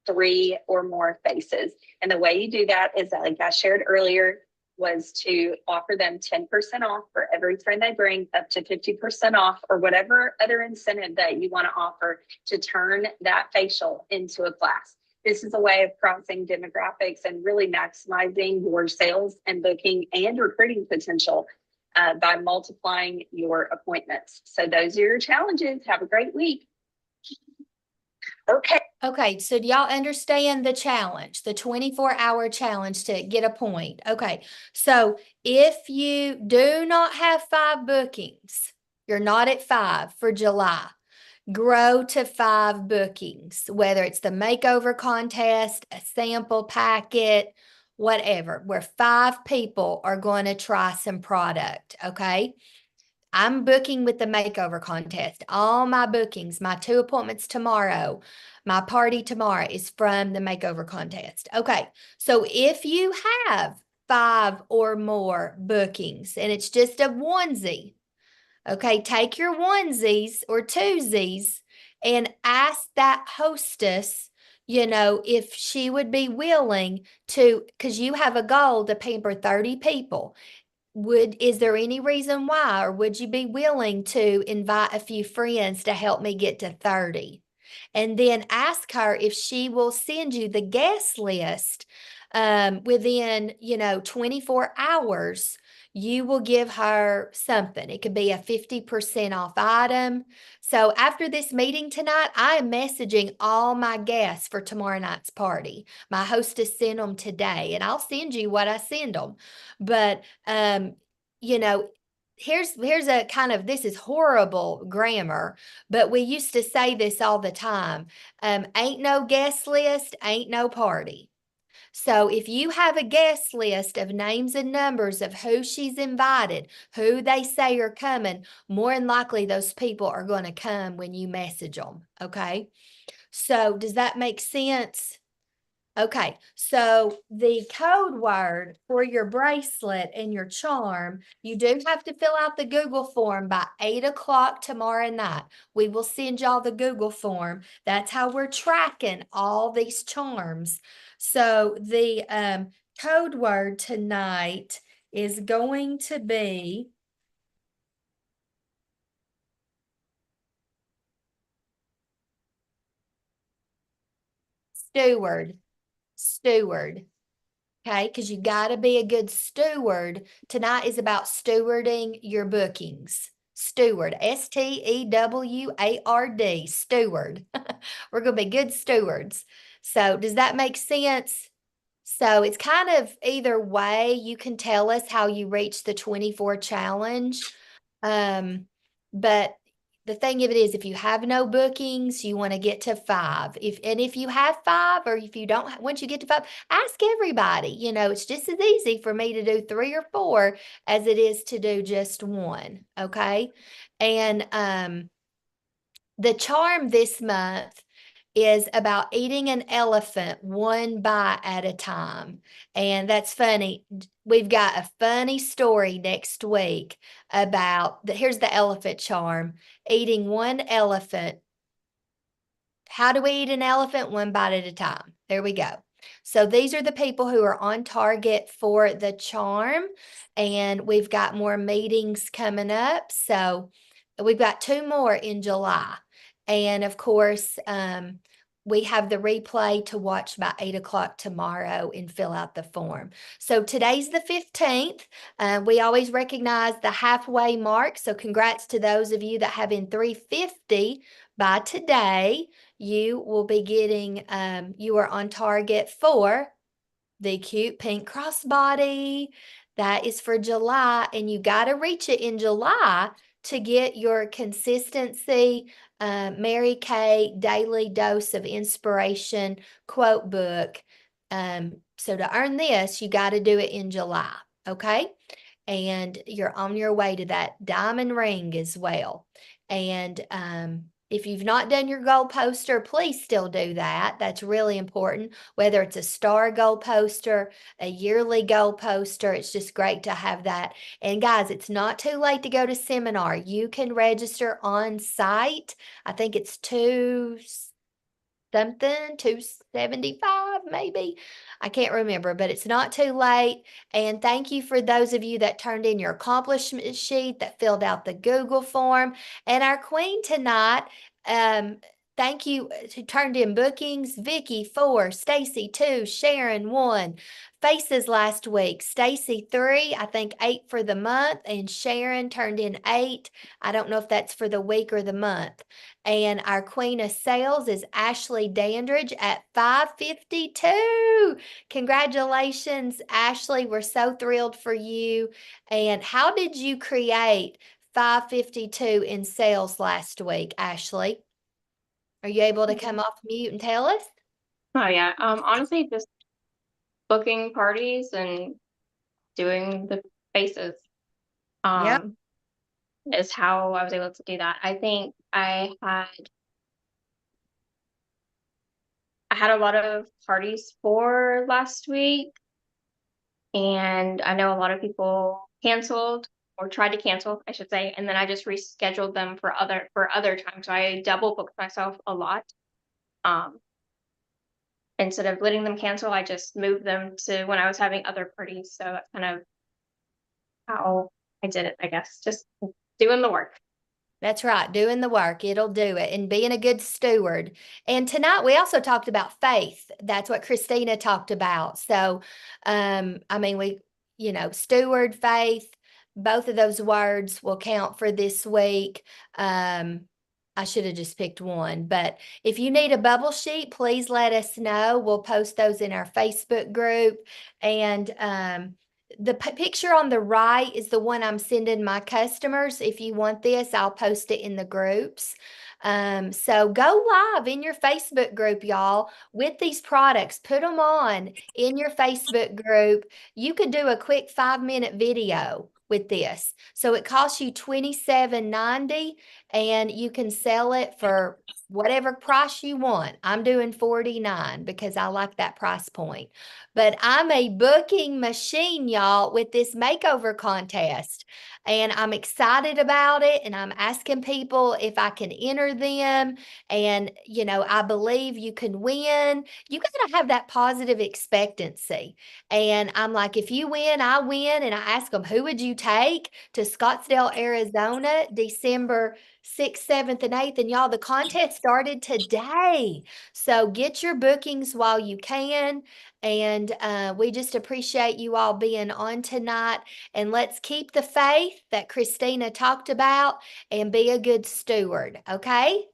3 or more faces. And the way you do that is, like I shared earlier, was to offer them 10% off for every friend they bring, up to 50% off, or whatever other incentive that you want to offer to turn that facial into a class. This is a way of crossing demographics and really maximizing your sales and booking and recruiting potential by multiplying your appointments. So those are your challenges. Have a great week. Okay. Okay, so do y'all understand the challenge, the 24-hour challenge to get a point? Okay, so if you do not have 5 bookings, you're not at 5 for July, grow to 5 bookings, whether it's the makeover contest, a sample packet, whatever, where 5 people are going to try some product, okay? I'm booking with the makeover contest. All my bookings, my 2 appointments tomorrow, my party tomorrow is from the makeover contest. Okay, so if you have 5 or more bookings and it's just a onesie, okay, take your onesies or twosies and ask that hostess, if she would be willing to, because you have a goal to pamper 30 people. Is there any reason why, or would you be willing to invite a few friends to help me get to 30? And then ask her if she will send you the guest list within, 24 hours. You will give her something. It could be a 50% off item. So after this meeting tonight, I am messaging all my guests for tomorrow night's party. My hostess sent them today, and I'll send you what I send them. But, here's a kind of, this is horrible grammar, but we used to say this all the time. Ain't no guest list, ain't no party. So if you have a guest list of names and numbers of who she's invited, who they say are coming, more than likely those people are going to come when you message them. Okay. So does that make sense? Okay, so the code word for your bracelet and your charm, you do have to fill out the Google form by 8 o'clock tomorrow night. We will send y'all the Google form. That's how we're tracking all these charms. So the code word tonight is going to be steward. Steward. Okay, because you got to be a good steward. Tonight is about stewarding your bookings. Steward, STEWARD, steward. We're going to be good stewards. So does that make sense? So it's kind of either way. You can tell us how you reach the 24 challenge. But the thing of it is, if you have no bookings, you want to get to 5. If you have 5, or if you don't, once you get to 5, ask everybody. You know, it's just as easy for me to do 3 or 4 as it is to do just 1. Okay. And the charm this month is about eating an elephant one bite at a time. And that's funny. We've got a funny story next week about here's the elephant charm: eating one elephant. How do we eat an elephant? One bite at a time. There we go. So these are the people who are on target for the charm, and we've got more meetings coming up. So we've got 2 more in July. And of course, we have the replay to watch by 8 o'clock tomorrow and fill out the form. So today's the 15th. We always recognize the halfway mark. So congrats to those of you that have in 350 by today. You will be getting, you are on target for the cute pink crossbody. That is for July, and you got to reach it in July to get your consistency Mary Kay daily dose of inspiration quote book. So to earn this, you got to do it in July, okay? And you're on your way to that diamond ring as well. And if you've not done your goal poster, please still do that. That's really important, whether it's a star goal poster, a yearly goal poster. It's just great to have that. And guys, it's not too late to go to seminar. You can register on site. I think it's $275 maybe. I can't remember, but it's not too late. And thank you for those of you that turned in your accomplishment sheet, that filled out the Google form. And our queen tonight, thank you, who turned in bookings: Vicky 4, Stacy 2, Sharon 1. Faces last week: Stacy 3, I think 8 for the month, and Sharon turned in 8. I don't know if that's for the week or the month. And our queen of sales is Ashley Dandridge at 552. Congratulations, Ashley. We're so thrilled for you. And how did you create 552 in sales last week, Ashley? Are you able to come off mute and tell us? Oh yeah. Honestly, just booking parties and doing the faces. Yep. Is how I was able to do that. I think I had a lot of parties for last week, and I know a lot of people canceled or tried to cancel, I should say, and then I just rescheduled them for other times. So I double booked myself a lot. Instead of letting them cancel, I just moved them to when I was having other parties. So that's kind of how I did it, I guess. Just doing the work. That's right. Doing the work. It'll do it, and being a good steward. And tonight we also talked about faith. That's what Christina talked about. So, I mean, steward, faith, both of those words will count for this week. I should have just picked one, but if you need a bubble sheet, please let us know. We'll post those in our Facebook group. And, the picture on the right is the one I'm sending my customers. If you want this, I'll post it in the groups. So go live in your Facebook group, y'all, with these products. Put them on in your Facebook group. You could do a quick 5-minute video with this. So it costs you $27.90, and you can sell it for whatever price you want. I'm doing $49 because I like that price point. But I'm a booking machine, y'all, with this makeover contest. And I'm excited about it. And I'm asking people if I can enter them. And, I believe you can win. You got to have that positive expectancy. And I'm like, if you win, I win. And I ask them, who would you take to Scottsdale, Arizona, December 6th, 7th, and 8th? And y'all, the contest started today. So get your bookings while you can. And we just appreciate you all being on tonight. And let's keep the faith that Christina talked about and be a good steward, okay?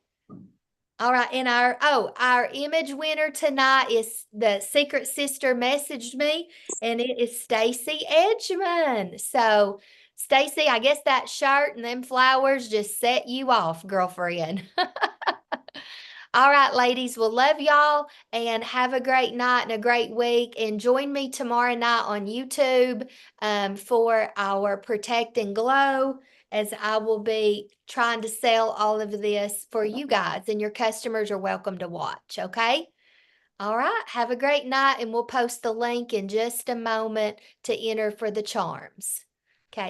All right, and our image winner tonight is the Secret Sister messaged me, and it is Stacy Edgman. So Stacy, I guess that shirt and them flowers just set you off, girlfriend. All right, ladies, well, love y'all and have a great night and a great week. And join me tomorrow night on YouTube for our Protect and Glow, as I will be trying to sell all of this for you guys, and your customers are welcome to watch. Okay. All right. Have a great night, and we'll post the link in just a moment to enter for the charms.